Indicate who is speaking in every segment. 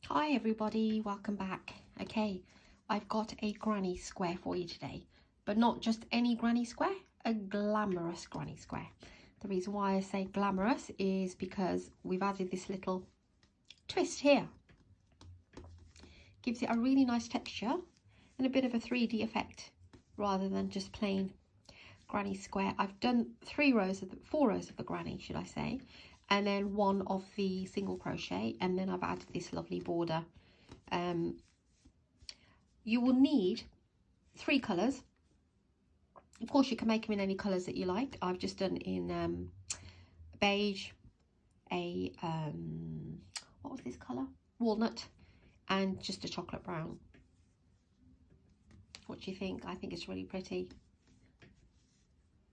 Speaker 1: Hi everybody, welcome back. Okay, I've got a granny square for you today, but not just any granny square, a glamorous granny square. The reason why I say glamorous is because we've added this little twist here. Gives it a really nice texture and a bit of a 3D effect rather than just plain granny square. I've done 4 rows of the granny, should I say, and then 1 of the single crochet, and then I've added this lovely border. You will need 3 colours. Of course, you can make them in any colours that you like. I've just done in beige, what was this colour? Walnut, and just a chocolate brown. What do you think? I think it's really pretty.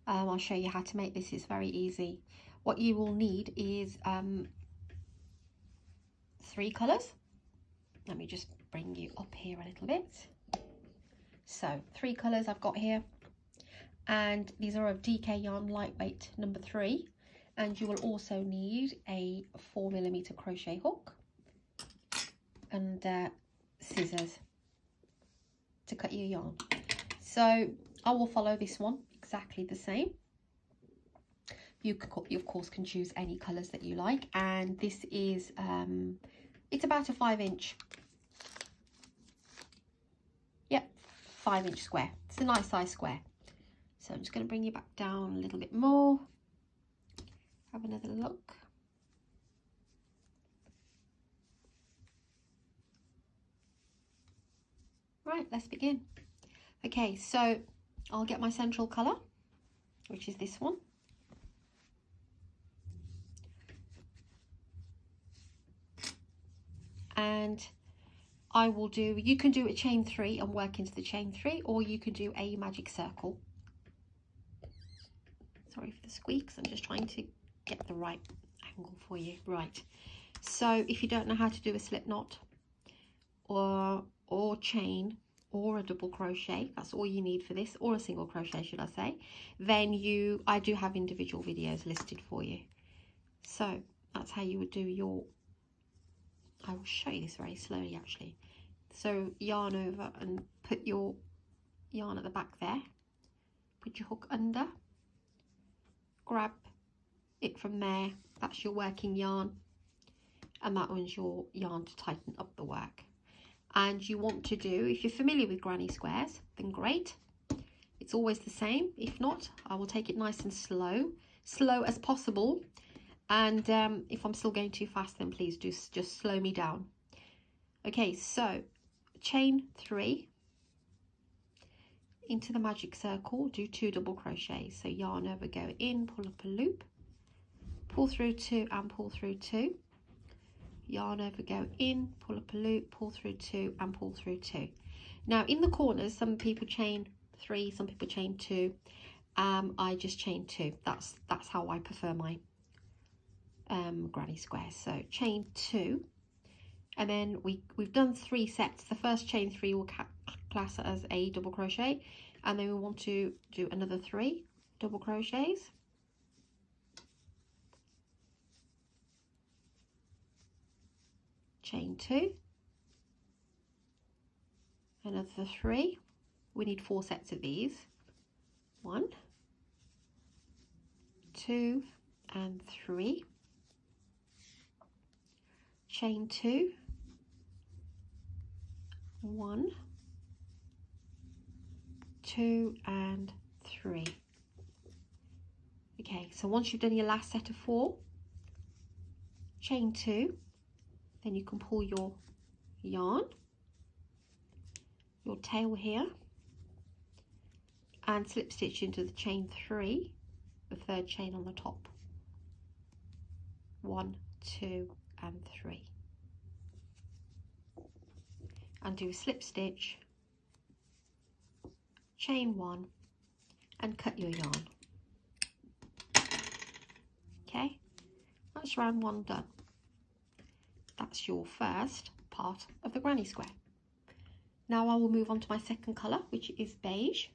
Speaker 1: I'll show you how to make this. It's very easy. What you will need is 3 colours. Let me just bring you up here a little bit. So 3 colours I've got here, and these are of DK yarn lightweight number 3, and you will also need a 4mm crochet hook and scissors to cut your yarn. So I will follow this one exactly the same. You of course can choose any colours that you like, and this is it's about a 5-inch, yep, 5-inch square. It's a nice size square. So I'm just going to bring you back down a little bit more, have another look. Right, let's begin. Okay, so I'll get my central colour, which is this one. And I will do, you can do a chain 3 and work into the chain 3, or you can do a magic circle. Sorry for the squeaks, I'm just trying to get the right angle for you. Right, so if you don't know how to do a slip knot or chain or a double crochet, that's all you need for this, or a single crochet should I say, then I do have individual videos listed for you. So that's how you would do your, I will show you this very slowly actually. So yarn over and put your yarn at the back there, put your hook under, grab it from there, that's your working yarn, and that one's your yarn to tighten up the work. And you want to do, if you're familiar with granny squares, then great, it's always the same. If not, I will take it nice and slow as possible. And if I'm still going too fast, then please just slow me down. Okay, so chain 3 into the magic circle, do 2 double crochets. So yarn over, go in, pull up a loop, pull through 2 and pull through 2. Yarn over, go in, pull up a loop, pull through 2 and pull through 2. Now in the corners, some people chain 3, some people chain 2. I just chain 2. That's how I prefer my granny square. So chain 2, and then we've done 3 sets. The first chain 3 will class as a double crochet, and then we want to do another 3 double crochets, chain 2, another 3. We need 4 sets of these, 1, 2 and 3, chain 2, 1, 2 and 3. Okay, so once you've done your last set of 4, chain 2, then you can pull your yarn, your tail here, and slip stitch into the chain 3, the 3rd chain on the top, 1, 2 and 3, and do a slip stitch, chain 1 and cut your yarn. Okay, that's round 1 done. That's your first part of the granny square. Now I will move on to my second colour, which is beige.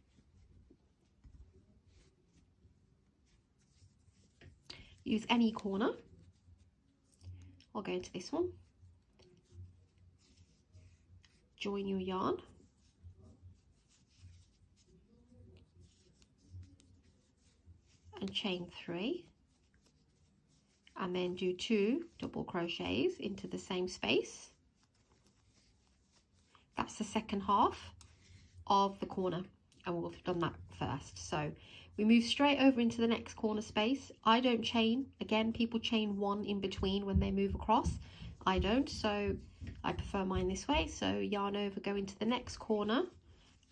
Speaker 1: Use any corner. I'll go into this one. join your yarn, and chain 3, and then do 2 double crochets into the same space. That's the second half of the corner, and we'll have done that first. So we move straight over into the next corner space. I don't chain. Again, people chain 1 in between when they move across. I don't, so I prefer mine this way. So yarn over, go into the next corner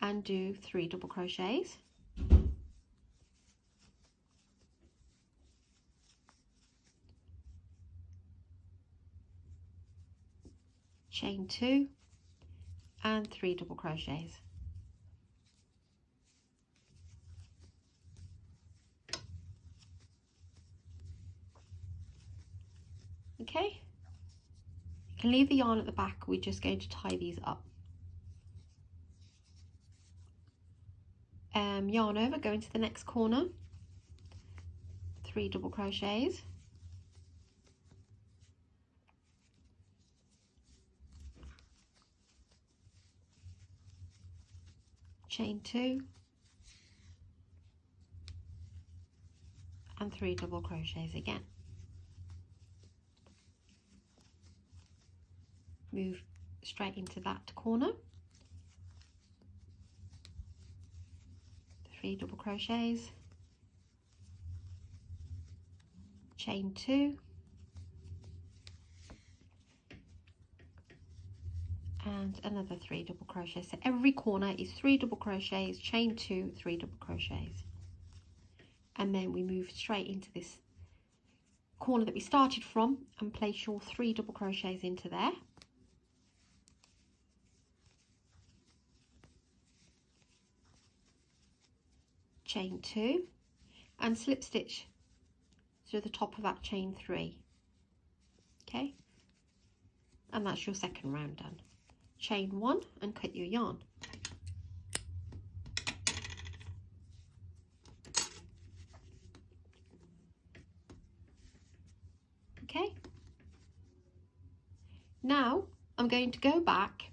Speaker 1: and do 3 double crochets. Chain 2 and 3 double crochets. Okay, you can leave the yarn at the back. We're just going to tie these up. Yarn over, go into the next corner, 3 double crochets, chain 2 and 3 double crochets again. Move straight into that corner, 3 double crochets, chain 2 and another 3 double crochets. So every corner is 3 double crochets, chain 2, 3 double crochets, and then we move straight into this corner that we started from and place your 3 double crochets into there. Chain 2 and slip stitch through the top of that chain 3. Okay, and that's your second round done. Chain 1 and cut your yarn. Okay, now I'm going to go back.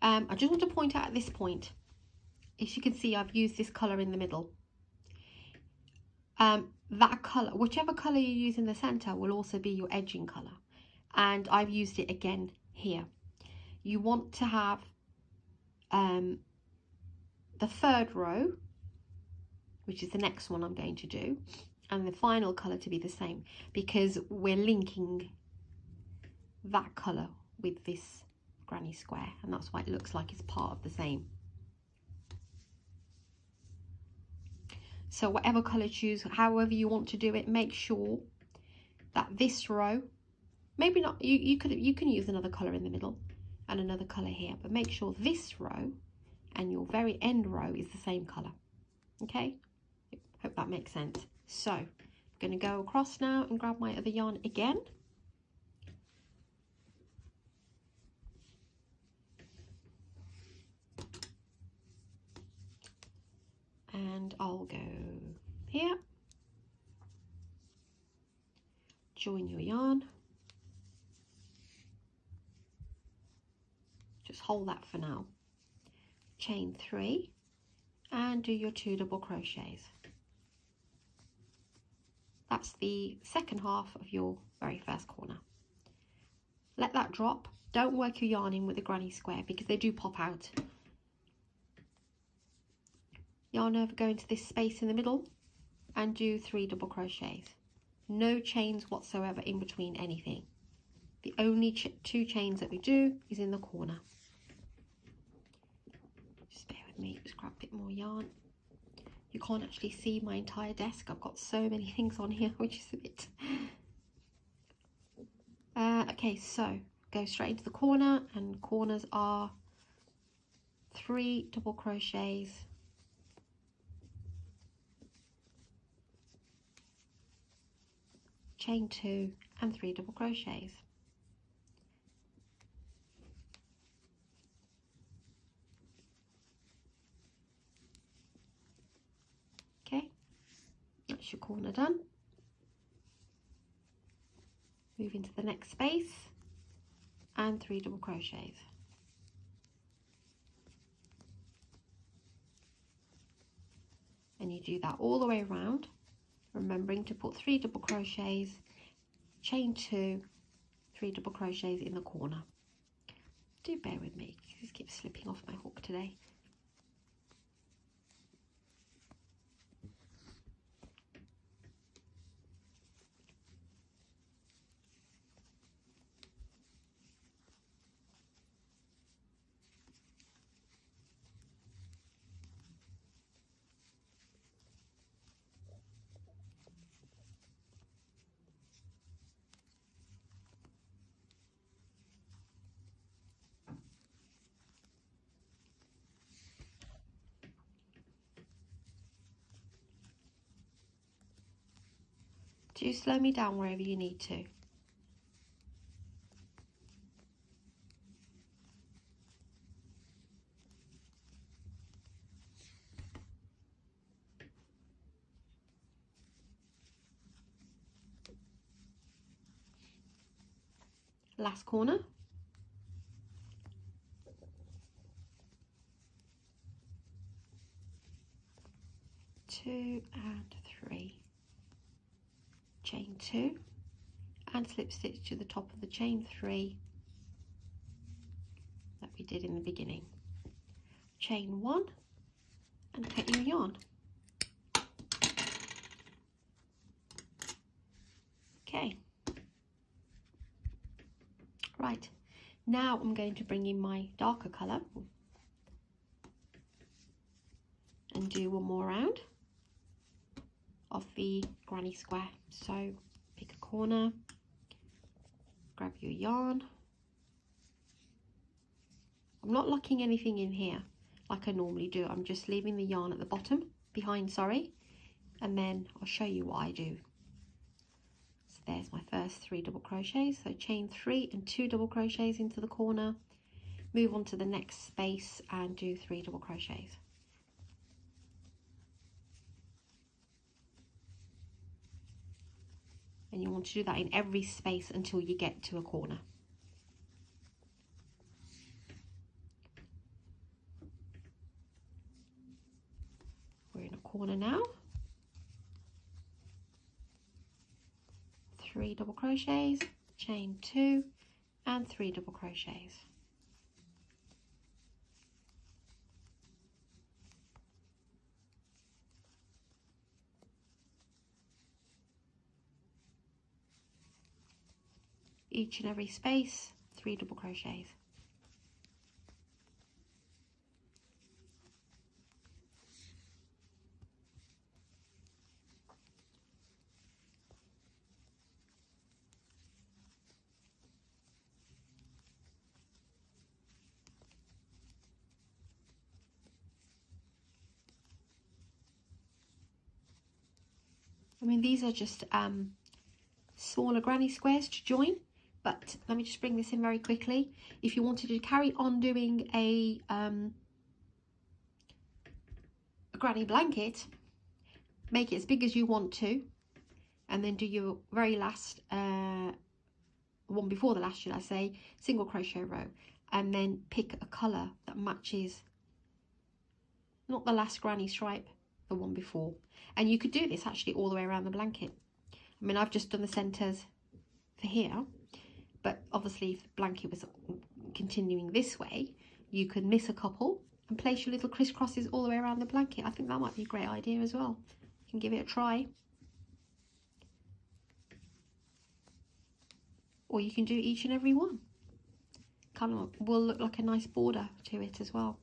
Speaker 1: I just want to point out at this point, as you can see, I've used this colour in the middle. That colour, whichever colour you use in the centre, will also be your edging colour, and I've used it again here. You want to have the third row, which is the next one I'm going to do, and the final colour to be the same, because we're linking that colour with this granny square, and that's why it looks like it's part of the same. So whatever colour you choose, however you want to do it, make sure that this row, maybe not, you can use another colour in the middle and another colour here, but make sure this row and your very end row is the same colour. Okay, hope that makes sense. So I'm going to go across now and grab my other yarn again. And I'll go here, join your yarn, just hold that for now, chain 3 and do your 2 double crochets. That's the second half of your very first corner. Let that drop. Don't work your yarn in with the granny square because they do pop out. Yarn over, go into this space in the middle and do 3 double crochets. No chains whatsoever in between anything. The only 2 chains that we do is in the corner. Just bear with me, just grab a bit more yarn. You can't actually see my entire desk. I've got so many things on here, which is a bit... okay, so go straight into the corner, and corners are 3 double crochets, chain 2 and 3 double crochets. Okay, that's your corner done. Move into the next space and 3 double crochets. And you do that all the way around, remembering to put 3 double crochets, chain 2, 3 double crochets in the corner. Do bear with me, this keeps slipping off my hook today. Do slow me down wherever you need to. Last corner. 2 and 3. Chain 2 and slip stitch to the top of the chain 3 that we did in the beginning. Chain 1 and cut your yarn. Okay, right, now I'm going to bring in my darker colour and do one more round of the granny square. So pick a corner, grab your yarn. I'm not locking anything in here like I normally do. I'm just leaving the yarn at the bottom, behind, sorry, and then I'll show you what I do. So there's my first 3 double crochets. So chain 3 and 2 double crochets into the corner, move on to the next space and do 3 double crochets. And you want to do that in every space until you get to a corner. We're in a corner now. 3 double crochets, chain 2 and 3 double crochets. Each and every space, 3 double crochets. I mean, these are just smaller granny squares to join. But let me just bring this in very quickly. If you wanted to carry on doing a granny blanket, make it as big as you want to, and then do your very last, one before the last, should I say, single crochet row, and then pick a colour that matches, not the last granny stripe, the one before. And you could do this actually all the way around the blanket. I mean, I've just done the centres for here. But obviously, if the blanket was continuing this way, you could miss a couple and place your little crisscrosses all the way around the blanket. I think that might be a great idea as well. You can give it a try. Or you can do each and every one. Kind of will look like a nice border to it as well.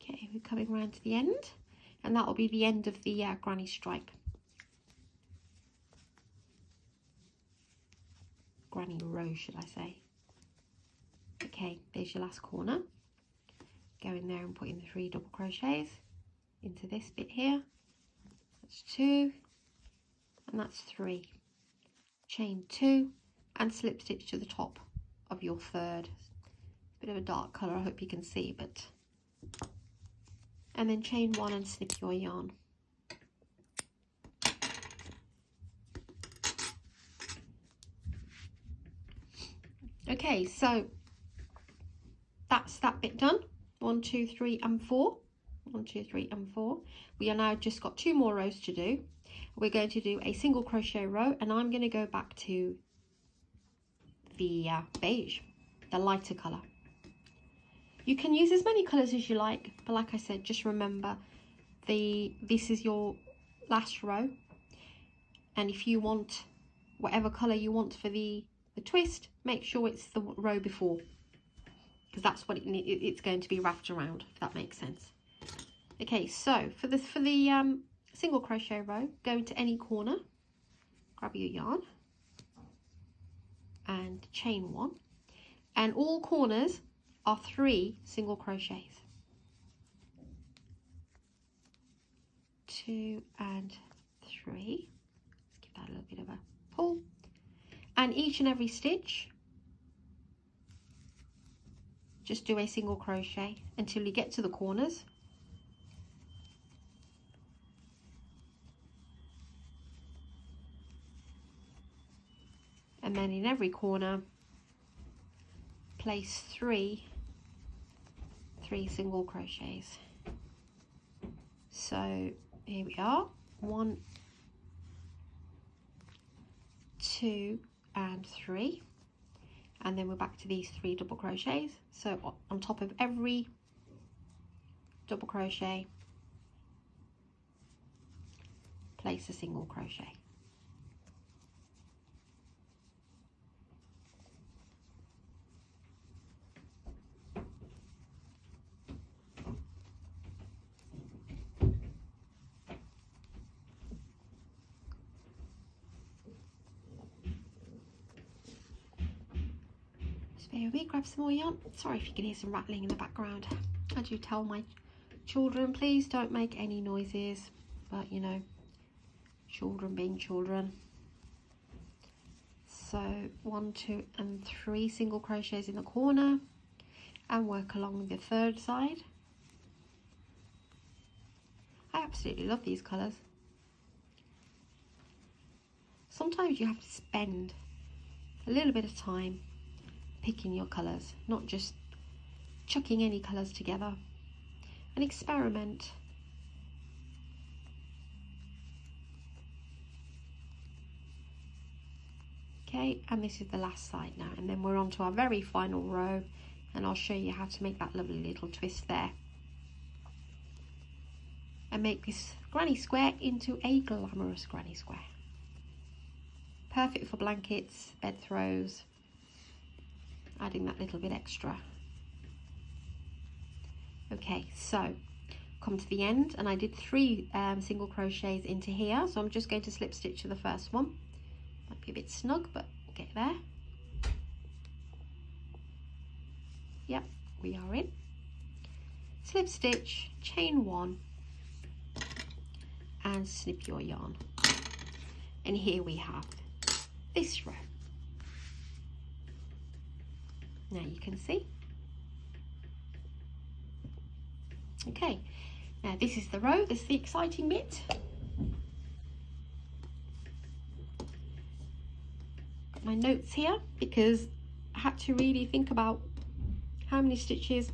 Speaker 1: Okay, we're coming round to the end, and that will be the end of the granny stripe. Granny row, should I say. Okay, there's your last corner. go in there and put in the 3 double crochets into this bit here. That's 2 and that's 3. Chain 2 and slip stitch to the top of your third. It's a bit of a dark colour, I hope you can see, but and then chain 1 and snip your yarn. Okay, so that's that bit done. 1, 2, 3 and 4. 1, 2, 3 and 4. We are now just got 2 more rows to do. We're going to do a single crochet row, and I'm going to go back to the beige, the lighter colour. You can use as many colours as you like, but like I said, just remember this is your last row, and if you want whatever colour you want for the twist, make sure it's the row before, because that's what it's going to be wrapped around, if that makes sense. Okay, so for the single crochet row, go into any corner, grab your yarn and chain 1, and all corners are 3 single crochets. 2 and 3. Let's give that a little bit of a pull. And each and every stitch, just do a single crochet until you get to the corners. And then in every corner, place 3 single crochets. So here we are, 1, 2 and 3, and then we're back to these 3 double crochets. So on top of every double crochet, place a single crochet. Bear with me, grab some more yarn. Sorry if you can hear some rattling in the background. I do tell my children, please don't make any noises, but you know, children being children. So 1, 2 and 3 single crochets in the corner, and work along the third side. I absolutely love these colours. Sometimes you have to spend a little bit of time picking your colours, not just chucking any colours together, and experiment. Okay, and this is the last side now, and then we're on to our very final row, and I'll show you how to make that lovely little twist there and make this granny square into a glamorous granny square. Perfect for blankets, bed throws, adding that little bit extra. Okay, so come to the end, and I did 3 single crochets into here, so I'm just going to slip stitch to the first one. Might be a bit snug, but we'll get there. Yep, we are in. Slip stitch, chain 1 and snip your yarn, and here we have this row. Now you can see. Okay, now this is the row, this is the exciting bit. Got my notes here because I had to really think about how many stitches.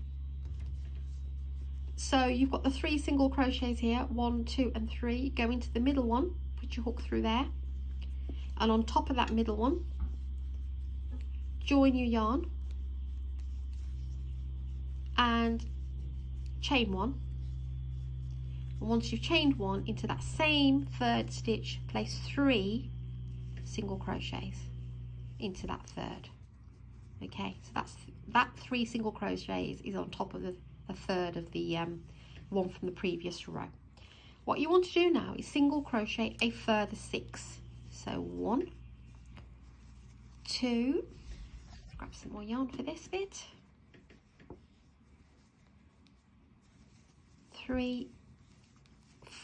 Speaker 1: So you've got the 3 single crochets here, 1, 2 and 3. Go into the middle one, put your hook through there, and on top of that middle one, join your yarn and chain 1, and once you've chained 1, into that same third stitch place 3 single crochets into that third. Okay, so that 3 single crochets is on top of the third of the one from the previous row. What you want to do now is single crochet a further 6. So 1, 2, grab some more yarn for this bit, 3,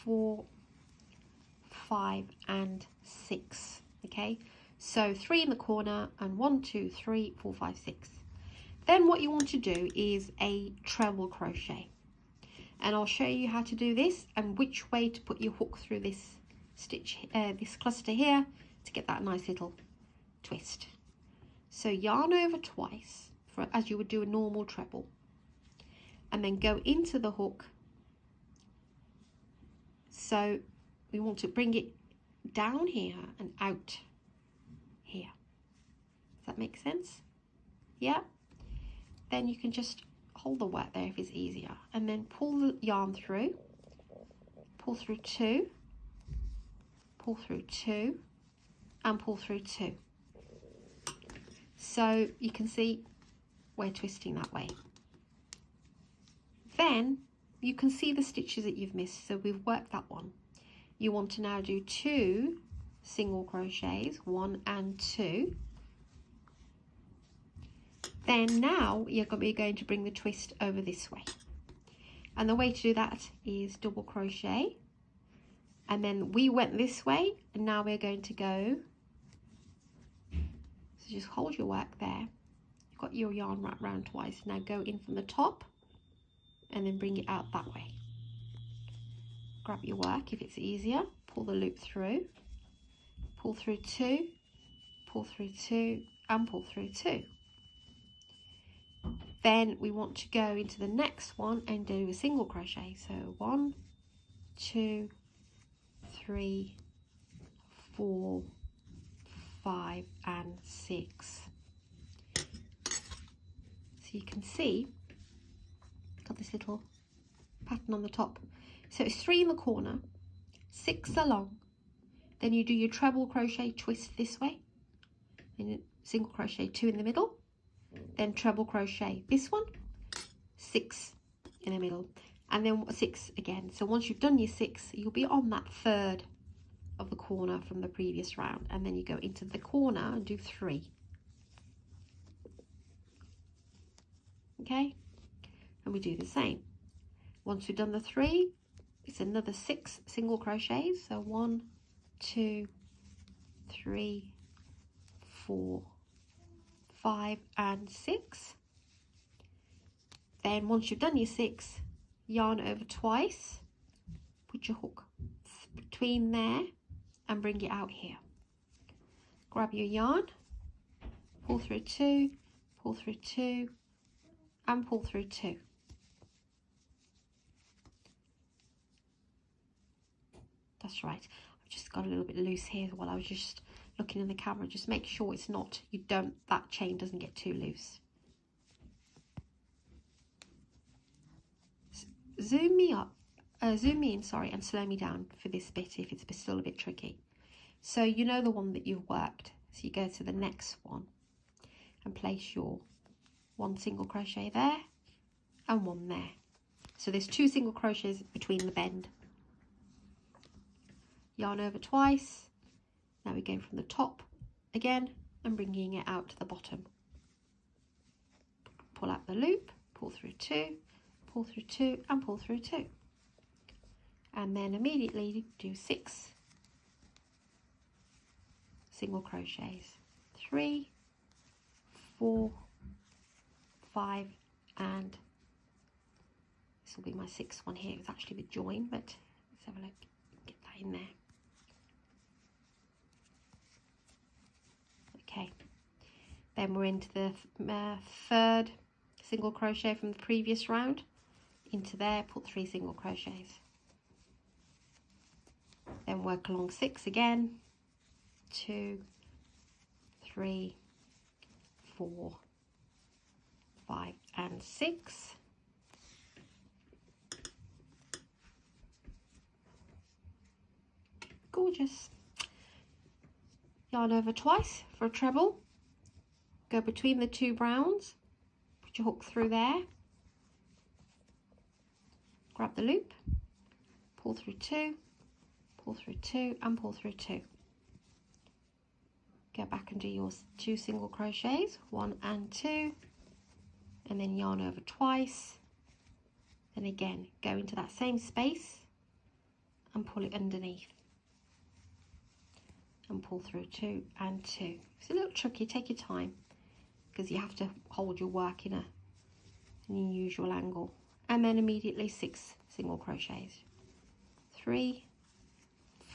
Speaker 1: 4, 5 and 6. Okay, so 3 in the corner and 1, 2, 3, 4, 5, 6. Then what you want to do is a treble crochet, and I'll show you how to do this and which way to put your hook through this stitch, this cluster here, to get that nice little twist. So yarn over twice for as you would do a normal treble, and then go into the hook. So we want to bring it down here and out here. Does that make sense? Yeah. Then you can just hold the work there if it's easier, and then pull the yarn through, pull through 2, pull through 2 and pull through 2. So you can see we're twisting that way. Then you can see the stitches that you've missed, so we've worked that one. You want to now do 2 single crochets, 1 and 2. Then now you're going to bring the twist over this way, and the way to do that is double crochet, and then we went this way and now we're going to go, so just hold your work there, you've got your yarn wrapped round twice. Now go in from the top and then bring it out that way. Grab your work if it's easier, pull the loop through, pull through 2, pull through 2 and pull through 2. Then we want to go into the next one and do a single crochet. So 1, 2, 3, 4, 5 and 6. So you can see got this little pattern on the top. So it's 3 in the corner, 6 along, then you do your treble crochet twist this way, then single crochet 2 in the middle, then treble crochet this one, 6 in the middle, and then 6 again. So once you've done your 6, you'll be on that third of the corner from the previous round, and then you go into the corner and do 3. Okay, and we do the same. Once we've done the 3, it's another 6 single crochets. So 1, 2, 3, 4, 5 and 6. Then once you've done your 6, yarn over twice, put your hook between there and bring it out here. Grab your yarn, pull through 2, pull through 2 and pull through 2. That's right, I've just got a little bit loose here while I was just looking in the camera. Just make sure it's not, that chain doesn't get too loose. Zoom me in, sorry, and slow me down for this bit if it's still a bit tricky. So you know the one that you've worked, so you go to the next one and place your 1 single crochet there and 1 there. So there's 2 single crochets between the bend. Yarn over twice. Now we go from the top again and bringing it out to the bottom. Pull out the loop, pull through 2, pull through 2 and pull through 2. And then immediately do 6 single crochets. 3, 4, 5 and this will be my 6th one here. It's actually the join, but let's have a look, get that in there. Okay, then we're into the 3rd single crochet from the previous round. Into there, put 3 single crochets. Then work along 6 again. 2, 3, 4, 5 and 6. Gorgeous. Yarn over twice for a treble. Go between the 2 browns. Put your hook through there. Grab the loop. Pull through 2. Pull through 2 and pull through 2. Go back and do your 2 single crochets, 1 and 2, and then yarn over twice, Then again, go into that same space and pull it underneath. And pull through 2 and 2. It's a little tricky, take your time, because you have to hold your work in an unusual angle. And then immediately 6 single crochets. 3,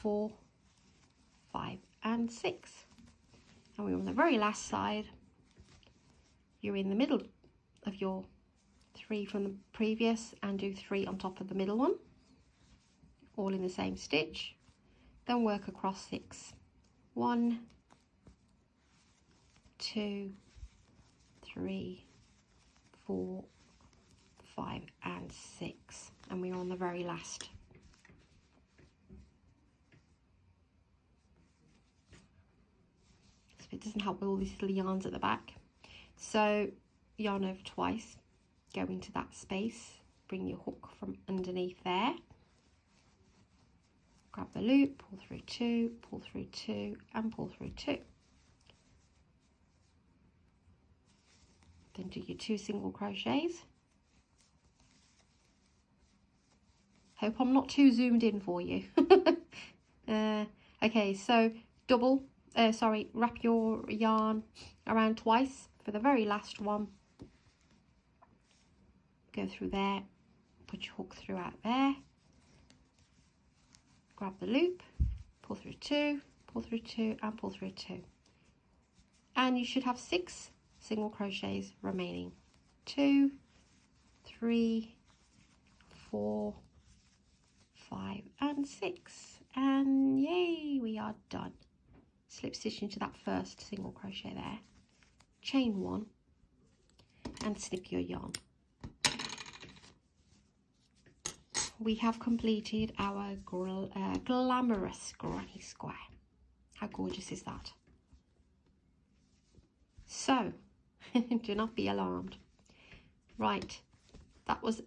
Speaker 1: 4, 5 and 6. And we're on the very last side. You're in the middle of your 3 from the previous and do 3 on top of the middle one, all in the same stitch. Then work across 6. 1, 2, 3, 4, 5 and 6, and we're on the very last. So it doesn't help with all these little yarns at the back. So yarn over twice, go into that space, bring your hook from underneath there, grab the loop, pull through 2, pull through 2 and pull through 2. Then do your 2 single crochets. Hope I'm not too zoomed in for you. Okay, so wrap your yarn around twice for the very last one. Go through there, put your hook through out there, grab the loop, pull through 2, pull through 2 and pull through 2. And you should have 6 single crochets remaining. 2, 3, 4, 5 and 6, and yay, we are done. Slip stitch into that first single crochet there, chain 1 and snip your yarn. We have completed our glamorous granny square. How gorgeous is that? So do not be alarmed. Right, that was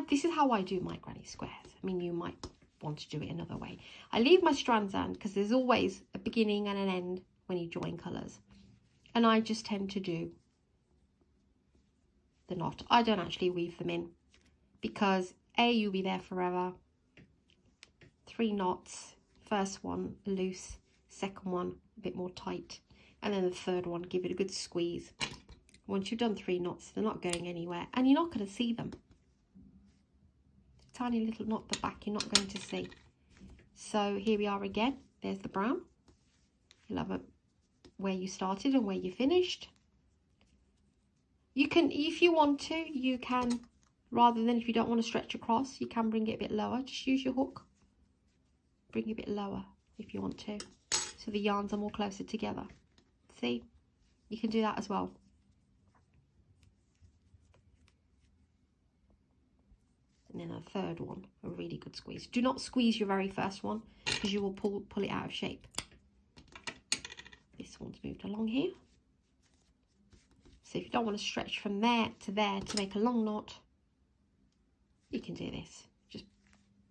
Speaker 1: this is how I do my granny squares. I mean, you might want to do it another way. I leave my strands on because there's always a beginning and an end when you join colours, and I just tend to do the knot. I don't actually weave them in because you'll be there forever. 3 knots, first one loose, second one a bit more tight, and then the third one give it a good squeeze. Once you've done 3 knots, they're not going anywhere and you're not going to see them. Tiny little knot at the back you're not going to see. So here we are again. There's the brown. You'll have where you started and where you finished. You can, if you want to, you can, rather than, if you don't want to stretch across, you can bring it a bit lower. Just use your hook. Bring it a bit lower if you want to, so the yarns are more closer together. See, you can do that as well. And then a third one, a really good squeeze. Do not squeeze your very first one because you will pull it out of shape. This one's moved along here. So if you don't want to stretch from there to make a long knot, you can do this. Just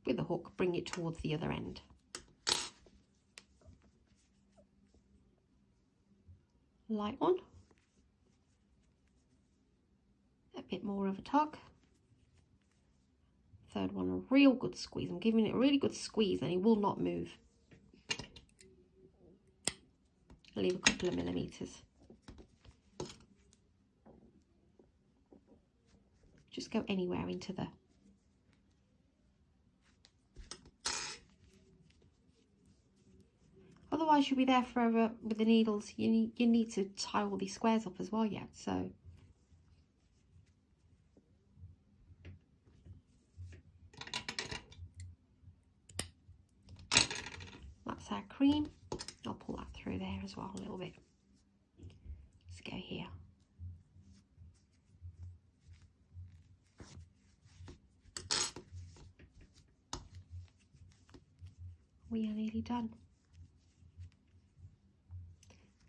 Speaker 1: with the hook, bring it towards the other end. Light one. A bit more of a tug. Third one, a real good squeeze. I'm giving it a really good squeeze and it will not move. I'll leave a couple of millimeters. Just go anywhere into the... Otherwise you'll be there forever with the needles. You need to tie all these squares up as well yet, so... That's our cream. I'll pull that through there as well a little bit. Let's go here. We are nearly done.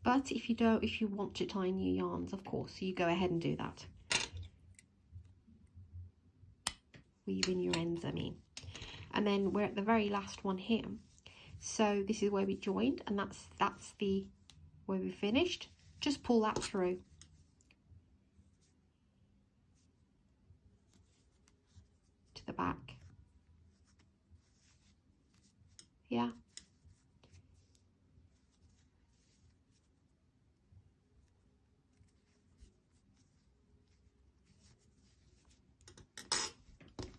Speaker 1: But if you want to tie new yarns, of course, you go ahead and do that. Weave in your ends, I mean. And then we're at the very last one here. So this is where we joined, and that's the where we finished. Just pull that through. the back. Yeah.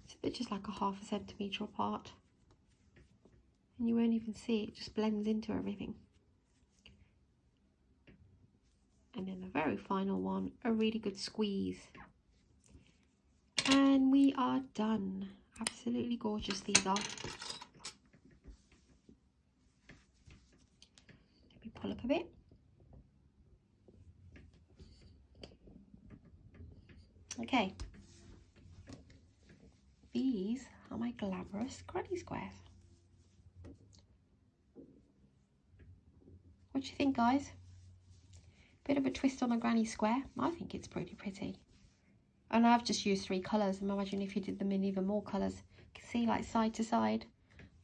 Speaker 1: So they're just like a ½ centimetre apart. And you won't even see it, just blends into everything. And then the very final one, a really good squeeze. And we are done. Absolutely gorgeous these are. Let me pull up a bit. Okay. These are my glamorous granny squares. What do you think, guys? Bit of a twist on a granny square. I think it's pretty pretty. And I've just used 3 colours. Imagine if you did them in even more colours. You can see like side to side,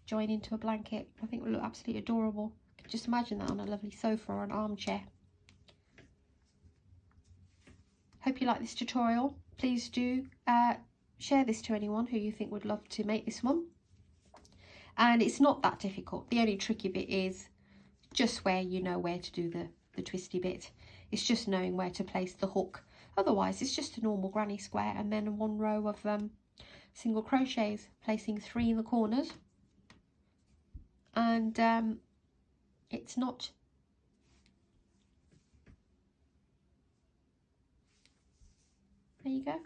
Speaker 1: join into a blanket. I think it would look absolutely adorable. You can just imagine that on a lovely sofa or an armchair. Hope you like this tutorial. Please do share this to anyone who you think would love to make this one. And it's not that difficult. The only tricky bit is just where you know where to do the twisty bit. It's just knowing where to place the hook. Otherwise, it's just a normal granny square and then 1 row of single crochets, placing 3 in the corners. And it's not... There you go.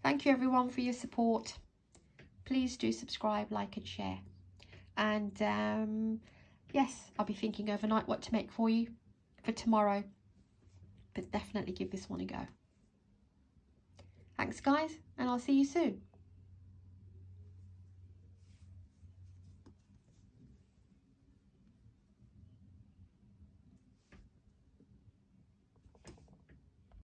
Speaker 1: Thank you everyone for your support. Please do subscribe, like and share. And yes, I'll be thinking overnight what to make for you for tomorrow. But definitely give this one a go. Thanks guys, and I'll see you soon.